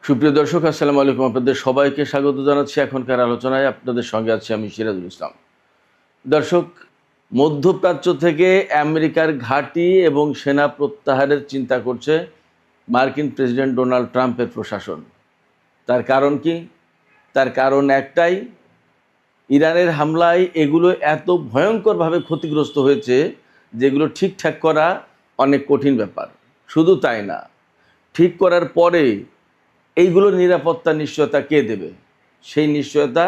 সুপ্রিয় দর্শক, আসসালামু আলাইকুম। আপনাদের সবাইকে স্বাগত জানাচ্ছি এখনকার আলোচনায়। আপনাদের সঙ্গে আছি আমি সিরাজুল ইসলাম। দর্শক, মধ্যপ্রাচ্য থেকে আমেরিকার ঘাঁটি এবং সেনা প্রত্যাহারের চিন্তা করছে মার্কিন প্রেসিডেন্ট ডোনাল্ড ট্রাম্পের প্রশাসন। তার কারণ কি? তার কারণ একটাই, ইরানের হামলায় এগুলো এত ভয়ঙ্করভাবে ক্ষতিগ্রস্ত হয়েছে যেগুলো ঠিকঠাক করা অনেক কঠিন ব্যাপার। শুধু তাই না, ঠিক করার পরে এইগুলোর নিরাপত্তার নিশ্চয়তা কে দেবে? সেই নিশ্চয়তা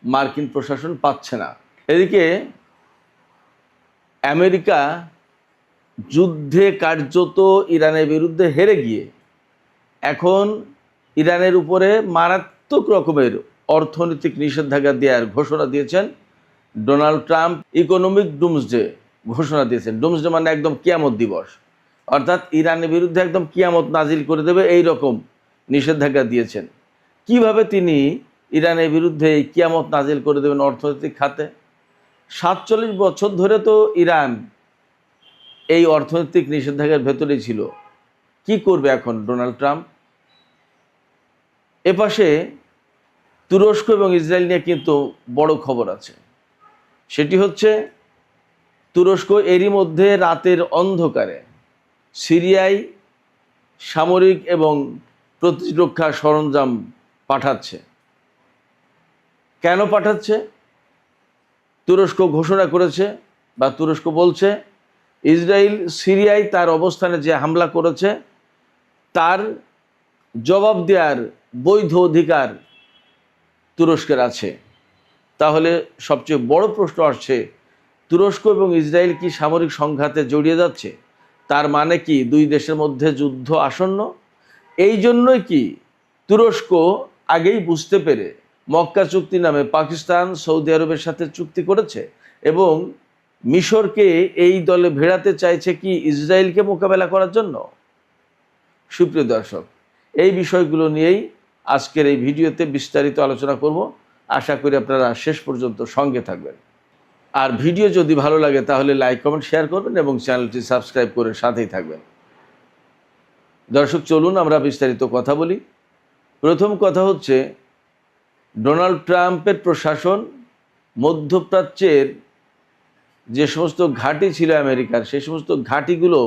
মার্কিন প্রশাসন পাচ্ছে না। এদিকে আমেরিকা যুদ্ধে কার্যত ইরানের বিরুদ্ধে হেরে গিয়ে এখন ইরানের উপরে মারাত্মক রকমের অর্থনৈতিক নিষেধাজ্ঞা দেওয়ার ঘোষণা দিয়েছেন ডোনাল্ড ট্রাম্প। ইকোনমিক ডুমসডে ঘোষণা দিয়েছেন। ডুমসডে মানে একদম কিয়ামত দিবস, অর্থাৎ ইরানের বিরুদ্ধে একদম কিয়ামত নাজিল করে দেবে এই রকম নিষেধাজ্ঞা দিয়েছেন। কিভাবে তিনি ইরানের বিরুদ্ধে এই কিয়ামত নাজিল করে দেবেন অর্থনৈতিক খাতে? ৪৭ বছর ধরে তো ইরান এই অর্থনৈতিক নিষেধাজ্ঞার ভেতরেই ছিল। কি করবে এখন ডোনাল্ড ট্রাম্প? এপাশে তুরস্ক এবং ইসরায়েল নিয়ে কিন্তু বড় খবর আছে। সেটি হচ্ছে, তুরস্ক এরই মধ্যে রাতের অন্ধকারে সিরিয়ায় সামরিক এবং প্রতিরক্ষা সরঞ্জাম পাঠাচ্ছে। কেন পাঠাচ্ছে? তুরস্ক ঘোষণা করেছে বা তুরস্ক বলছে, ইসরায়েল সিরিয়ায় তার অবস্থানে যে হামলা করেছে তার জবাব দেওয়ার বৈধ অধিকার তুরস্কের আছে। তাহলে সবচেয়ে বড় প্রশ্ন আসছে, তুরস্ক এবং ইসরায়েল কি সামরিক সংঘাতে জড়িয়ে যাচ্ছে? তার মানে কি দুই দেশের মধ্যে যুদ্ধ আসন্ন? এই জন্যই কি তুরস্ক আগেই বুঝতে পেরে মক্কা চুক্তি নামে পাকিস্তান সৌদি আরবের সাথে চুক্তি করেছে এবং মিশরকে এই দলে ভেড়াতে চাইছে কি ইসরায়েলকে মোকাবেলা করার জন্য? সুপ্রিয় দর্শক, এই বিষয়গুলো নিয়েই আজকের এই ভিডিওতে বিস্তারিত আলোচনা করব। আশা করি আপনারা শেষ পর্যন্ত সঙ্গে থাকবেন। আর ভিডিও যদি ভালো লাগে তাহলে লাইক, কমেন্ট, শেয়ার করবেন এবং চ্যানেলটি সাবস্ক্রাইব করে সাথেই থাকবেন। দর্শক, চলুন আমরা বিস্তারিত কথা বলি। প্রথম কথা হচ্ছে, ডোনাল্ড ট্রাম্পের প্রশাসন মধ্যপ্রাচ্যের যে সমস্ত ঘাঁটি ছিল আমেরিকার, সেই সমস্ত ঘাঁটিগুলো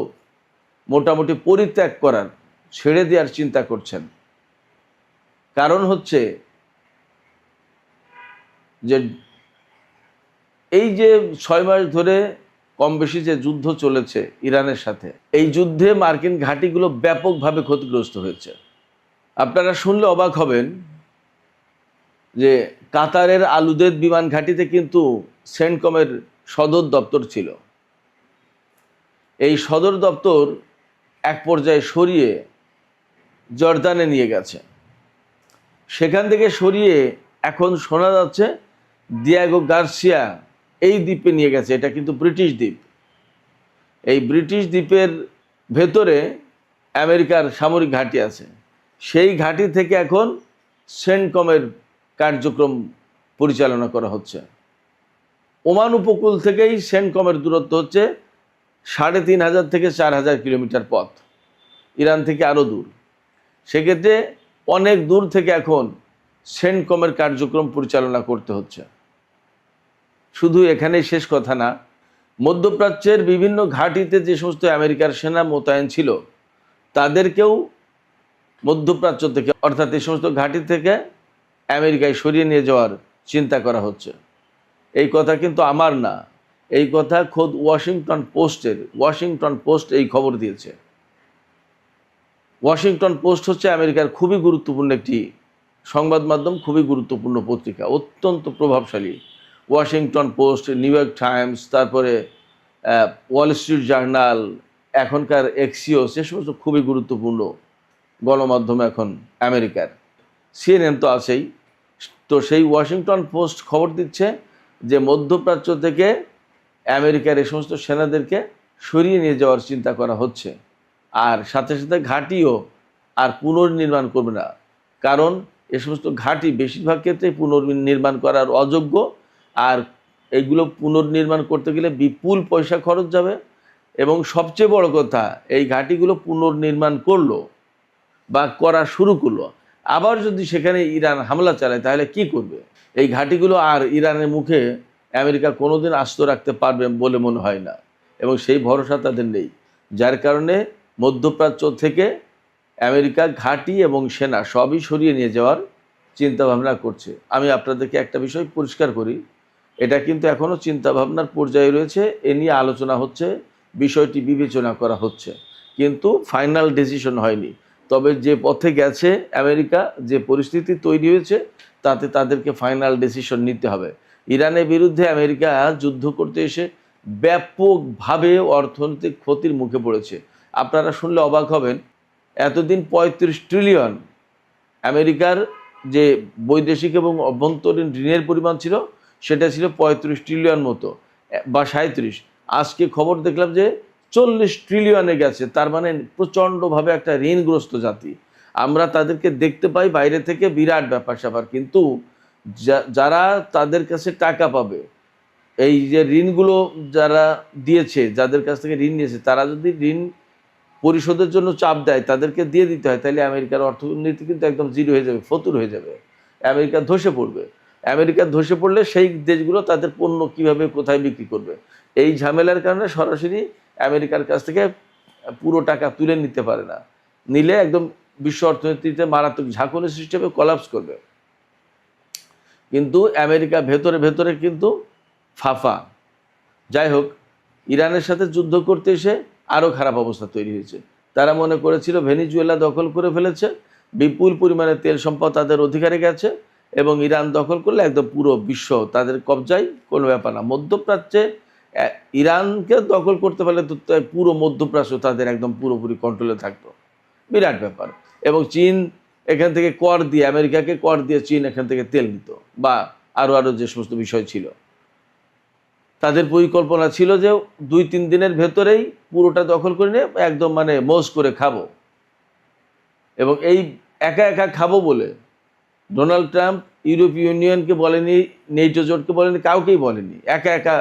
মোটামুটি পরিত্যাগ করার, ছেড়ে দেওয়ার চিন্তা করছেন। কারণ হচ্ছে যে এই যে 6 মাস ধরে কম বেশি যে যুদ্ধ চলেছে ইরানের সাথে, এই যুদ্ধে মার্কিন ঘাঁটিগুলো ব্যাপকভাবে ক্ষতিগ্রস্ত হয়েছে। আপনারা শুনলে অবাক হবেন যে কাতারের আলুদেদ বিমান ঘাঁটিতে কিন্তু সেন্টকমের সদর দপ্তর ছিল। এই সদর দপ্তর এক পর্যায়ে সরিয়ে জর্দানে নিয়ে গেছে। সেখান থেকে সরিয়ে এখন শোনা যাচ্ছে দিয়েগো গার্সিয়া এই দ্বীপে নিয়ে গেছে। এটা কিন্তু ব্রিটিশ দ্বীপ। এই ব্রিটিশ দ্বীপের ভেতরে আমেরিকার সামরিক ঘাঁটি আছে। সেই ঘাঁটি থেকে এখন সেন্টকমের কার্যক্রম পরিচালনা করা হচ্ছে। ওমান উপকূল থেকেই সেন্টকমের দূরত্ব হচ্ছে 3500 থেকে 4000 কিলোমিটার পথ। ইরান থেকে আরও দূর। সেক্ষেত্রে অনেক দূর থেকে এখন সেন্টকমের কার্যক্রম পরিচালনা করতে হচ্ছে। শুধু এখানেই শেষ কথা না, মধ্যপ্রাচ্যের বিভিন্ন ঘাঁটিতে যে সমস্ত আমেরিকার সেনা মোতায়েন ছিল তাদেরকেও মধ্যপ্রাচ্য থেকে, অর্থাৎ এই সমস্ত ঘাঁটি থেকে আমেরিকায় সরিয়ে নিয়ে যাওয়ার চিন্তা করা হচ্ছে। এই কথা কিন্তু আমার না, এই কথা খোদ ওয়াশিংটন পোস্ট এই খবর দিয়েছে। ওয়াশিংটন পোস্ট হচ্ছে আমেরিকার খুবই গুরুত্বপূর্ণ একটি সংবাদ মাধ্যম, খুবই গুরুত্বপূর্ণ পত্রিকা, অত্যন্ত প্রভাবশালী। Washington post, new York Times, তারপরে ওয়াল স্ট্রিট জার্নাল, এখনকার এক্সিওস, সে সমস্ত খুবই গুরুত্বপূর্ণ গণমাধ্যম এখন আমেরিকার। সিএনএন তো আছেই। তো সেই ওয়াশিংটন পোস্ট খবর দিচ্ছে যে মধ্যপ্রাচ্য থেকে আমেরিকার এই সমস্ত সেনাদেরকে সরিয়ে নিয়ে যাওয়ার চিন্তা করা হচ্ছে। আর সাথে সাথে ঘাঁটিও আর পুনর্নির্মাণ করবে না, কারণ এ সমস্ত ঘাঁটি বেশিরভাগ ক্ষেত্রে পুনর্নির্মাণ করার অযোগ্য। আর এইগুলো পুনর্নির্মাণ করতে গেলে বিপুল পয়সা খরচ যাবে। এবং সবচেয়ে বড় কথা, এই ঘাঁটিগুলো পুনর্নির্মাণ করলো বা করা শুরু করলো, আবার যদি সেখানে ইরান হামলা চালায় তাহলে কি করবে? এই ঘাঁটিগুলো আর ইরানের মুখে আমেরিকা কোনোদিন আস্ত রাখতে পারবে বলে মনে হয় না, এবং সেই ভরসা তাদের নেই। যার কারণে মধ্যপ্রাচ্য থেকে আমেরিকা ঘাঁটি এবং সেনা সবই সরিয়ে নিয়ে যাওয়ার চিন্তাভাবনা করছে। আমি আপনাদেরকে একটা বিষয় পরিষ্কার করি, এটা কিন্তু এখনও চিন্তাভাবনার পর্যায়ে রয়েছে, এ নিয়ে আলোচনা হচ্ছে, বিষয়টি বিবেচনা করা হচ্ছে, কিন্তু ফাইনাল ডিসিশন হয়নি। তবে যে পথে গেছে আমেরিকা, যে পরিস্থিতি তৈরি হয়েছে, তাতে তাদেরকে ফাইনাল ডিসিশন নিতে হবে। ইরানের বিরুদ্ধে আমেরিকা যুদ্ধ করতে এসে ব্যাপকভাবে অর্থনৈতিক ক্ষতির মুখে পড়েছে। আপনারা শুনলে অবাক হবেন, এতদিন ৩৫ ট্রিলিয়ন আমেরিকার যে বৈদেশিক এবং অভ্যন্তরীণ ঋণের পরিমাণ ছিল, সেটা ছিল ৩৫ ট্রিলিয়ন মতো বা ৩৭। আজকে খবর দেখলাম যে ৪০ ট্রিলিয়নে গেছে। তার মানে প্রচণ্ডভাবে একটা ঋণগ্রস্ত জাতি। আমরা তাদেরকে দেখতে পাই বাইরে থেকে, বিরাট ব্যাপার স্যাপার, কিন্তু যারা তাদের কাছে টাকা পাবে, এই যে ঋণগুলো যারা দিয়েছে, যাদের কাছ থেকে ঋণ নিয়েছে, তারা যদি ঋণ পরিশোধের জন্য চাপ দেয়, তাদেরকে দিয়ে দিতে হয়, তাহলে আমেরিকার অর্থনীতি কিন্তু একদম জিরো হয়ে যাবে, ফতুর হয়ে যাবে, আমেরিকা ধসে পড়বে। আমেরিকা ধসে পড়লে সেই দেশগুলো তাদের পণ্য কিভাবে কোথায় বিক্রি করবে? এই ঝামেলার কারণে সরাসরি আমেরিকার কাছ থেকে পুরো টাকা তুলে নিতে পারে না, নিলে একদম বিশ্ব অর্থনীতিতে মারাত্মক ঝাঁকুনি সৃষ্টি হবে, কলাপস করবে। কিন্তু আমেরিকা ভেতরে ভেতরে কিন্তু ফাফা। যাই হোক, ইরানের সাথে যুদ্ধ করতে এসে আরও খারাপ অবস্থা তৈরি হয়েছে। তারা মনে করেছিল ভেনিজুয়েলা দখল করে ফেলেছে, বিপুল পরিমাণে তেল সম্পদ তাদের অধিকারে গেছে, এবং ইরান দখল করলে একদম পুরো বিশ্ব তাদের কবজায়, কোনো ব্যাপার না। মধ্যপ্রাচ্যে ইরানকে দখল করতে পারলে তো পুরো মধ্যপ্রাচ্য তাদের একদম পুরোপুরি কন্ট্রোলে থাকতো, বিরাট ব্যাপার। এবং চীন এখান থেকে কর দিয়ে, আমেরিকাকে কর দিয়ে চীন এখান থেকে তেল নিত, বা আরও যে সমস্ত বিষয় ছিল। তাদের পরিকল্পনা ছিল যে ২-৩ দিনের ভেতরেই পুরোটা দখল করে নিয়ে একদম মানে মৌজ করে খাবো। এবং এই একা একা খাবো বলে ডোনাল্ড ট্রাম্প ইউরোপীয় ইউনিয়নকে বলেনি, নেটো জোটকে বলেনি, কাউকেই বলেনি। একা একা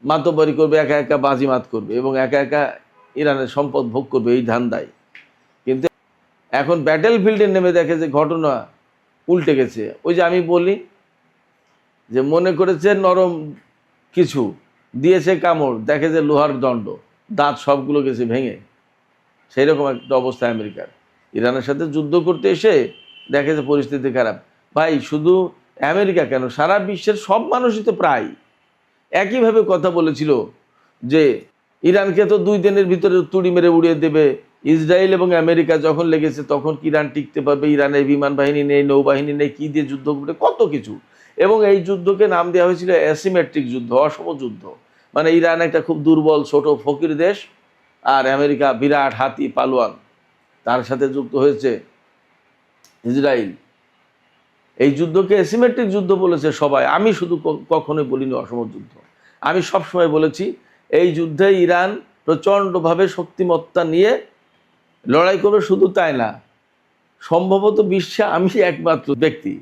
মাতব্বরি করবে, একা একা বাজিমাত করবে, এবং একা একা ইরানের সম্পদ ভোগ করবে, এই ধান্দায়। কিন্তু এখন ব্যাটেল ফিল্ডে নেমে দেখে যে ঘটনা উল্টে গেছে। ওই যে আমি বলি যে মনে করেছে নরম কিছু, দিয়েছে কামড়, দেখে যে লোহার দণ্ড, দাঁত সবগুলো গেছে ভেঙে। সেই রকম একটা অবস্থা আমেরিকার। ইরানের সাথে যুদ্ধ করতে এসে দেখে যে পরিস্থিতি খারাপ। ভাই, শুধু আমেরিকা কেন, সারা বিশ্বের সব মানুষই তো প্রায় একইভাবে কথা বলেছিল যে ইরানকে তো 2 দিনের ভিতরে তুড়ি মেরে উড়িয়ে দেবে। ইসরায়েল এবং আমেরিকা যখন লেগেছে, তখন কি ইরান টিকতে পারবে? ইরানের বিমান বাহিনী নেই, নৌবাহিনী নেই, কী দিয়ে যুদ্ধ করবে, কত কিছু। এবং এই যুদ্ধকে নাম দেওয়া হয়েছিল অ্যাসিমেট্রিক যুদ্ধ, অসম যুদ্ধ। মানে ইরান একটা খুব দুর্বল ছোট ফকির দেশ, আর আমেরিকা বিরাট হাতি পালোয়ান, তার সাথে যুক্ত হয়েছে ইসরায়েল। এই যুদ্ধকে অ্যাসিমেট্রিক যুদ্ধ বলেছে সবাই, আমি শুধু কখনোই বলিনি অসম যুদ্ধ। আমি সবসময় বলেছি এই যুদ্ধে ইরান প্রচণ্ডভাবে শক্তিমত্তা নিয়ে লড়াই করবে। শুধু তাই না, সম্ভবত বিশ্বে আমি একমাত্র ব্যক্তি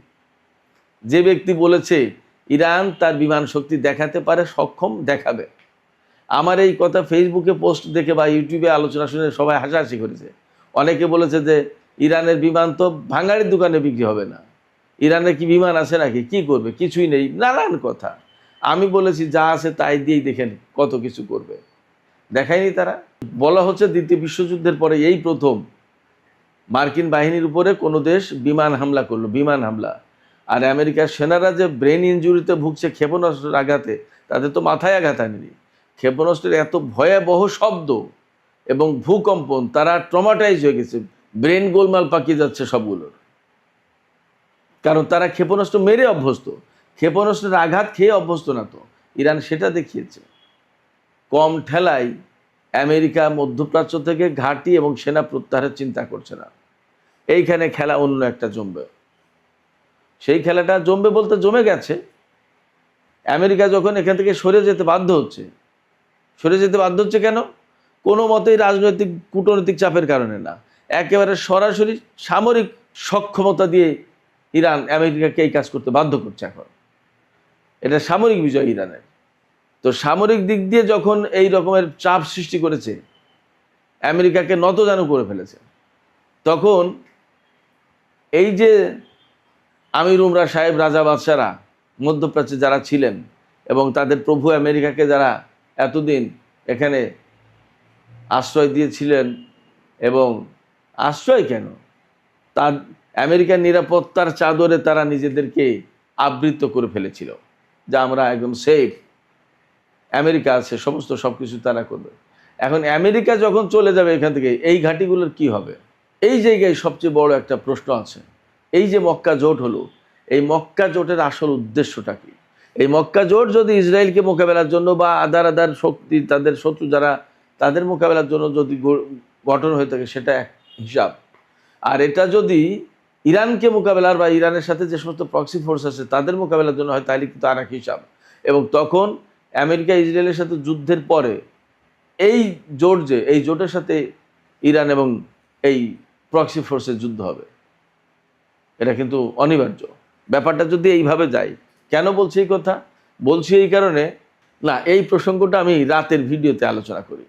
যে ব্যক্তি বলেছে ইরান তার বিমান শক্তি দেখাতে পারে, সক্ষম, দেখাবে। আমার এই কথা ফেসবুকে পোস্ট দেখে বা ইউটিউবে আলোচনা শুনে সবাই হাসাহাসি করেছে। অনেকে বলেছে যে ইরানের বিমান তো ভাঙাড়ির দোকানে বিক্রি হবে না, ইরানের কি বিমান আছে নাকি, কি করবে, কিছুই নেই, নানান কথা। আমি বলেছি যা আছে তাই দিয়েই দেখেন কত কিছু করবে, দেখায়নি তারা। বলা হচ্ছে দ্বিতীয় বিশ্বযুদ্ধের পরে এই প্রথম মার্কিন বাহিনীর উপরে কোনো দেশ বিমান হামলা করলো, বিমান হামলা। আর আমেরিকার সেনারা যে ব্রেন ইনজুরিতে ভুগছে ক্ষেপণাস্ত্রের আঘাতে, তাদের তো মাথায় আঘাত আনেনি, ক্ষেপণাস্ত্রের এত ভয়াবহ শব্দ এবং ভূকম্পন, তারা ট্রমাটাইজ হয়ে গেছে, ব্রেন গোলমাল পাকিয়ে যাচ্ছে সবগুলোর। কারণ তারা ক্ষেপণাস্ত্র মেরে অভ্যস্ত, ক্ষেপণাস্ত্রের আঘাত খেয়ে অভ্যস্ত না। তো ইরান সেটা দেখিয়েছে। কম ঠেলায় আমেরিকা মধ্যপ্রাচ্য থেকে ঘাঁটি এবং সেনা প্রত্যাহারের চিন্তা করছে না। এইখানে খেলা অন্য একটা জমবে। সেই খেলাটা জমবে বলতে জমে গেছে। আমেরিকা যখন এখান থেকে সরে যেতে বাধ্য হচ্ছে, কেন? কোনো মতেই রাজনৈতিক কূটনৈতিক চাপের কারণে না, একেবারে সরাসরি সামরিক সক্ষমতা দিয়ে ইরান আমেরিকাকে এই কাজ করতে বাধ্য করছে। এখন এটা সামরিক বিজয় ইরানের। তো সামরিক দিক দিয়ে যখন এই রকমের চাপ সৃষ্টি করেছে, আমেরিকাকে নতজানু করে ফেলেছে, তখন এই যে আমির উমরা সাহেব, রাজা বাদশারা মধ্যপ্রাচ্যে যারা ছিলেন এবং তাদের প্রভু আমেরিকাকে যারা এতদিন এখানে আশ্রয় দিয়েছিলেন, এবং আশ্রয় কেন, তার আমেরিকার নিরাপত্তার চাদরে তারা নিজেদেরকে আবৃত করে ফেলেছিল যে আমরা একদম সেফ, আমেরিকা আছে, সমস্ত সব কিছু তারা করবে। এখন আমেরিকা যখন চলে যাবে এখান থেকে, এই ঘাঁটিগুলোর কি হবে? এই জায়গায় সবচেয়ে বড় একটা প্রশ্ন আছে। এই যে মক্কা জোট হলো, এই মক্কা জোটের আসল উদ্দেশ্যটা কি? এই মক্কা জোট যদি ইসরায়েলকে মোকাবেলার জন্য বা আদার শক্তি, তাদের শত্রু যারা, তাদের মোকাবেলার জন্য যদি গঠন হয়ে থাকে, সেটা এক হিসাব। আর এটা যদি ইরানকে মোকাবেলার বা ইরানের সাথে যে সমস্ত প্রক্সি ফোর্স আছে তাদের মোকাবেলার জন্য হয়, তাহলে কিন্তু আর এক হিসাব। এবং তখন আমেরিকা ইসরায়েলের সাথে যুদ্ধের পরে এই জোট, যে এই জোটের সাথে ইরান এবং এই প্রক্সি ফোর্সের যুদ্ধ হবে, এটা কিন্তু অনিবার্য। ব্যাপারটা যদি এইভাবে যায়, কেন বলছি এই কথা? বলছি এই কারণে, না, এই প্রসঙ্গটা আমি রাতের ভিডিওতে আলোচনা করি।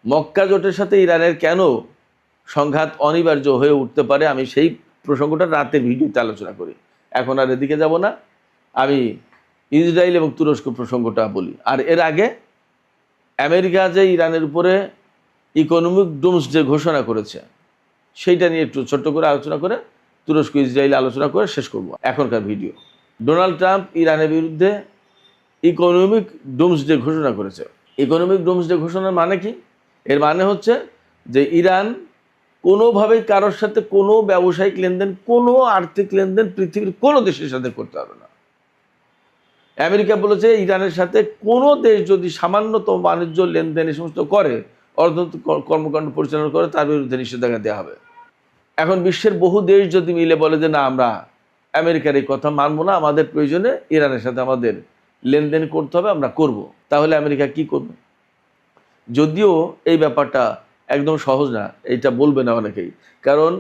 মক্কা জোটের সাথে ইরানের কেন সংঘাত অনিবার্য হয়ে উঠতে পারে, আমি সেই প্রসঙ্গটা রাতের ভিডিওতে আলোচনা করি। এখন আর এদিকে যাব না, আমি ইসরায়েল এবং তুরস্ক প্রসঙ্গটা বলি। আর এর আগে আমেরিকা যে ইরানের উপরে ইকোনমিক ডোমসডে ঘোষণা করেছে, সেইটা নিয়ে একটু ছোট্ট করে আলোচনা করে তুরস্ক ইসরায়েল আলোচনা করে শেষ করব এখনকার ভিডিও। ডোনাল্ড ট্রাম্প ইরানের বিরুদ্ধে ইকোনমিক ডোমসডে ঘোষণা করেছে। ইকোনমিক ডোমসডে ঘোষণার মানে কি? এর মানে হচ্ছে যে ইরান কোনোভাবেই কারোর সাথে কোনো ব্যবসায়িক লেনদেন, কোনো আর্থিক লেনদেন পৃথিবীর কোনো দেশের সাথে করতে হবে না। আমেরিকা বলেছে ইরানের সাথে কোনো দেশ যদি সামান্যতম বাণিজ্য লেনদেন এই সমস্ত করে, অর্থনৈতিক কর্মকাণ্ড পরিচালনা করে, তার বিরুদ্ধে নিষেধাজ্ঞা দেওয়া হবে। এখন বিশ্বের বহু দেশ যদি মিলে বলে যে না, আমরা আমেরিকার এই কথা মানব না, আমাদের প্রয়োজনে ইরানের সাথে আমাদের লেনদেন করতে হবে, আমরা করব, তাহলে আমেরিকা কি করবে? যদিও এই ব্যাপারটা একদম সহজ না, এইটা বলবে না অনেকেই, কারণ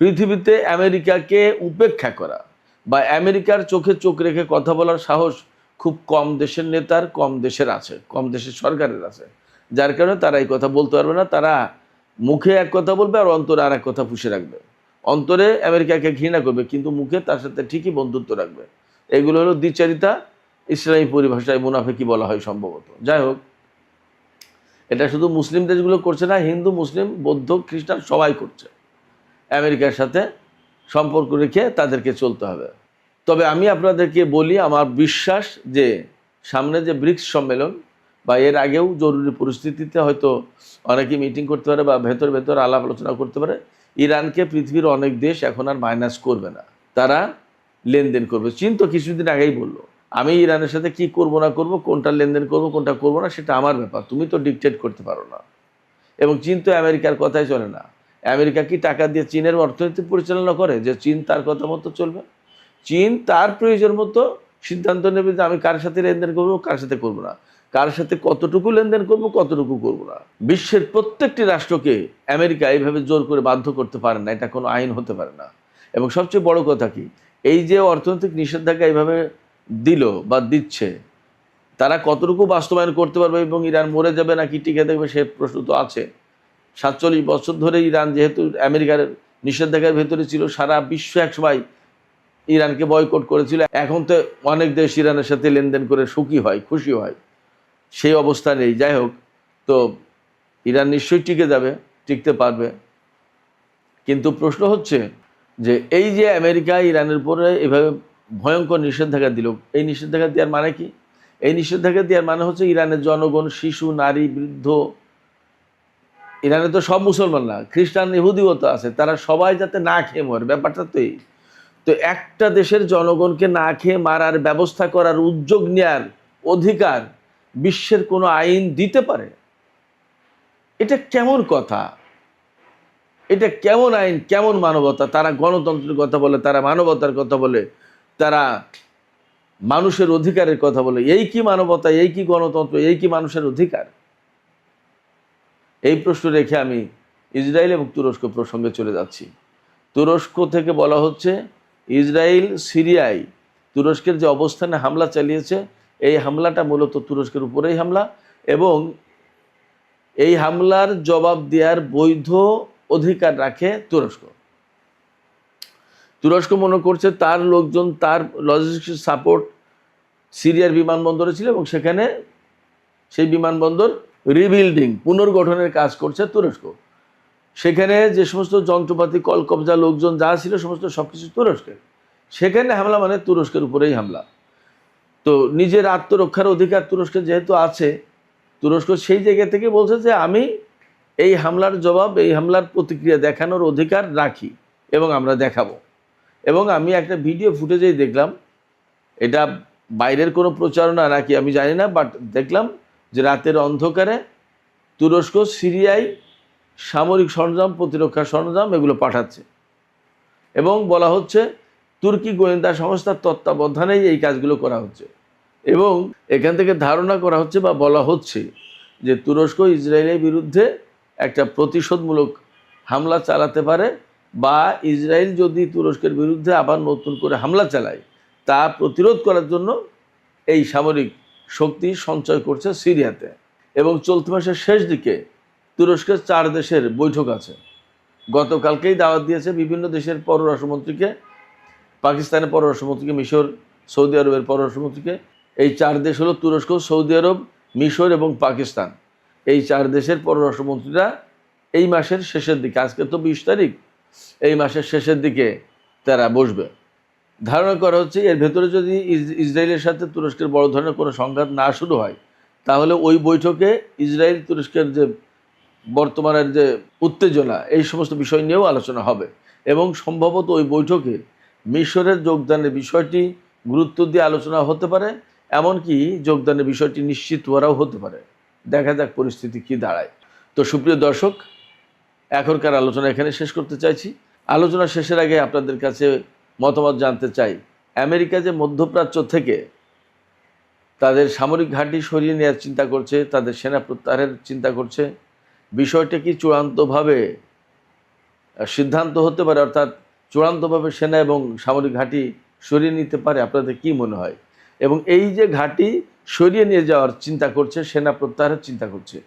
পৃথিবীতে আমেরিকাকে উপেক্ষা করা বা আমেরিকার চোখে চোখ রেখে কথা বলার সাহস খুব কম দেশের নেতার, কম দেশের আছে, কম দেশের সরকারের আছে, যার কারণে তারা এই কথা বলতে পারবে না। তারা মুখে এক কথা বলবে আর অন্তরে আর এক কথা পুষে রাখবে। অন্তরে আমেরিকাকে ঘৃণা করবে, কিন্তু মুখে তার সাথে ঠিকই বন্ধুত্ব রাখবে। এগুলো হলো দ্বিচারিতা, ইসলামী পরিভাষায় মুনাফিকি বলা হয় সম্ভবত। যাই হোক, এটা শুধু মুসলিম দেশগুলো করছে না, হিন্দু, মুসলিম, বৌদ্ধ, খ্রিস্টান সবাই করছে। আমেরিকার সাথে সম্পর্ক রেখে তাদেরকে চলতে হবে। তবে আমি আপনাদেরকে বলি, আমার বিশ্বাস যে সামনে যে ব্রিক্স সম্মেলন বা এর আগেও জরুরি পরিস্থিতিতে হয়তো অনেকে মিটিং করতে পারে বা ভেতর ভেতর আলাপ আলোচনা করতে পারে, ইরানকে পৃথিবীর অনেক দেশ এখন আর মাইনাস করবে না, তারা লেনদেন করবে। চীন তো কিছুদিন আগেই বললো, আমি ইরানের সাথে কি করব না করব, কোনটা লেনদেন করব কোনটা করব না, সেটা আমার ব্যাপার, তুমি তো ডিকটেট করতে পারো না। এবং চীন তো আমেরিকার কথাই চলে না। আমেরিকা কি টাকা দিয়ে চীনের অর্থনীতি পরিচালনা করে যে চীন তার কথা মতো চলবে? চীন তার প্রয়োজন মতো সিদ্ধান্ত নেবে যে আমি কার সাথে লেনদেন করবো, কার সাথে করবো না, কার সাথে কতটুকু লেনদেন করব, কতটুকু করবো না। বিশ্বের প্রত্যেকটি রাষ্ট্রকে আমেরিকা এইভাবে জোর করে বাধ্য করতে পারে না, এটা কোনো আইন হতে পারে না। এবং সবচেয়ে বড় কথা কি, এই যে অর্থনৈতিক নিষেধাজ্ঞা এইভাবে দিল বা দিচ্ছে, তারা কতটুকু বাস্তবায়ন করতে পারবে এবং ইরান মরে যাবে নাকি টিকে থাকবে, সে প্রশ্ন তো আছে। 47 বছর ধরে ইরান যেহেতু আমেরিকার নিষেধাজ্ঞার ভেতরে ছিল, সারা বিশ্ব একসময় ইরানকে বয়কট করেছিল। এখন তো অনেক দেশ ইরানের সাথে লেনদেন করে সুখী হয়, খুশি হয়, সেই অবস্থা নেই। যাই হোক, তো ইরান নিশ্চয়ই টিকে যাবে, টিকতে পারবে। কিন্তু প্রশ্ন হচ্ছে যে এই যে আমেরিকা ইরানের উপরে এভাবে ভয়ঙ্কর নিষেধাজ্ঞা দিল, এই নিষেধাজ্ঞা দেওয়ার মানে কি? এই নিষেধাজ্ঞা দেওয়ার মানে হচ্ছে ইরানের জনগণ, শিশু, নারী, বৃদ্ধ, ইরানে তো সব মুসলমান না, খ্রিস্টান, ইহুদিও তো আছে, তারা সবাই যাতে না খেয়ে মরে, ব্যাপারটা তো এই। তো একটা দেশের জনগণকে না খেয়ে মারার ব্যবস্থা করার, উদ্যোগ নেওয়ার অধিকার বিশ্বের কোনো আইন দিতে পারে? এটা কেমন কথা? এটা কেমন আইন, কেমন মানবতা? তারা গণতন্ত্রের কথা বলে, তারা মানবতার কথা বলে, তারা মানুষের অধিকারের কথা বলে। এই কি মানবতা, এই কি গণতন্ত্র, এই কি মানুষের অধিকার? এই প্রশ্ন রেখে আমি ইসরায়েল এবং তুরস্ক প্রসঙ্গে চলে যাচ্ছি। তুরস্ক থেকে বলা হচ্ছে ইসরায়েল সিরিয়ায় তুরস্কের যে অবস্থানে হামলা চালিয়েছে, এই হামলাটা মূলত তুরস্কের উপরেই হামলা, এবং এই হামলার জবাব দেওয়ার বৈধ অধিকার রাখে তুরস্ক। তুরস্ক মনে করছে তার লোকজন, তার লজিস্টিক সাপোর্ট সিরিয়ার বিমানবন্দরে ছিল এবং সেখানে সেই বিমানবন্দর রিবিল্ডিং, পুনর্গঠনের কাজ করছে তুরস্ক। সেখানে যে সমস্ত যন্ত্রপাতি, কলকবজা, লোকজন যা ছিল সমস্ত সবকিছু তুরস্কের। সেখানে হামলা মানে তুরস্কের উপরেই হামলা। তো নিজের আত্মরক্ষার অধিকার তুরস্কের যেহেতু আছে, তুরস্ক সেই জায়গা থেকে বলছে যে আমি এই হামলার জবাব, এই হামলার প্রতিক্রিয়া দেখানোর অধিকার রাখি এবং আমরা দেখাবো। এবং আমি একটা ভিডিও ফুটেজেই দেখলাম, এটা বাইরের কোনো প্রচারণা নাকি আমি জানি না, বাট দেখলাম যে রাতের অন্ধকারে তুরস্ক সিরিয়ায় সামরিক সরঞ্জাম, প্রতিরক্ষা সরঞ্জাম এগুলো পাঠাচ্ছে এবং বলা হচ্ছে তুর্কি গোয়েন্দা সংস্থার তত্ত্বাবধানেই এই কাজগুলো করা হচ্ছে। এবং এখান থেকে ধারণা করা হচ্ছে বা বলা হচ্ছে যে তুরস্ক ইসরায়েলের বিরুদ্ধে একটা প্রতিশোধমূলক হামলা চালাতে পারে, বা ইসরায়েল যদি তুরস্কের বিরুদ্ধে আবার নতুন করে হামলা চালায় তা প্রতিরোধ করার জন্য এই সামরিক শক্তি সঞ্চয় করছে সিরিয়াতে। এবং চলতি মাসের শেষ দিকে তুরস্কের 4 দেশের বৈঠক আছে। গতকালকেই দাওয়াত দিয়েছে বিভিন্ন দেশের পররাষ্ট্রমন্ত্রীকে, পাকিস্তানের পররাষ্ট্রমন্ত্রীকে, মিশর, সৌদি আরবের পররাষ্ট্রমন্ত্রীকে। এই 4 দেশ হলো তুরস্ক, সৌদি আরব, মিশর এবং পাকিস্তান। এই 4 দেশের পররাষ্ট্রমন্ত্রীরা এই মাসের শেষের দিকে, আজকে তো 20 তারিখ, এই মাসের শেষের দিকে তারা বসবে। ধারণা করা হচ্ছে এর ভেতরে যদি ইসরায়েলের সাথে তুরস্কের বড় ধরনের কোনো সংঘাত না শুরু হয়, তাহলে ওই বৈঠকে ইসরায়েল তুরস্কের যে বর্তমানের যে উত্তেজনা, এই সমস্ত বিষয় নিয়েও আলোচনা হবে। এবং সম্ভবত ওই বৈঠকে মিশরের যোগদানের বিষয়টি গুরুত্ব দিয়ে আলোচনা হতে পারে, এমনকি যোগদানের বিষয়টি নিশ্চিত করাও হতে পারে। দেখা যাক পরিস্থিতি কি দাঁড়ায়। তো সুপ্রিয় দর্শক, এখনকার আলোচনা এখানে শেষ করতে চাইছি। আলোচনা শেষের আগে আপনাদের কাছে মতামত জানতে চাই, আমেরিকা যে মধ্যপ্রাচ্য থেকে তাদের সামরিক ঘাঁটি সরিয়ে নেওয়ার চিন্তা করছে, তাদের সেনা প্রত্যাহারের চিন্তা করছে, বিষয়টা কি চূড়ান্তভাবে সিদ্ধান্ত হতে পারে, অর্থাৎ চূড়ান্তভাবে সেনা এবং সামরিক ঘাঁটি সরিয়ে নিতে পারে? আপনাদের কি মনে হয়? এবং এই যে ঘাঁটি সরিয়ে নিয়ে যাওয়ার চিন্তা করছে, সেনা প্রত্যাহারের চিন্তা করছে,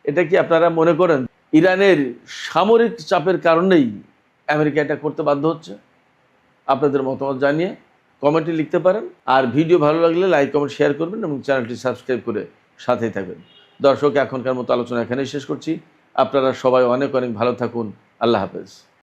এটা কি আপনারা মনে করেন ইরানের সামরিক চাপের কারণেই আমেরিকা এটা করতে বাধ্য হচ্ছে? আপনাদের মতামত জানিয়ে কমেন্টে লিখতে পারেন। আর ভিডিও ভালো লাগলে লাইক, কমেন্ট, শেয়ার করবেন এবং চ্যানেলটি সাবস্ক্রাইব করে সাথেই থাকবেন। দর্শক, এখনকার মতো আলোচনা এখানেই শেষ করছি। আপনারা সবাই অনেক অনেক ভালো থাকুন। আল্লাহ হাফেজ।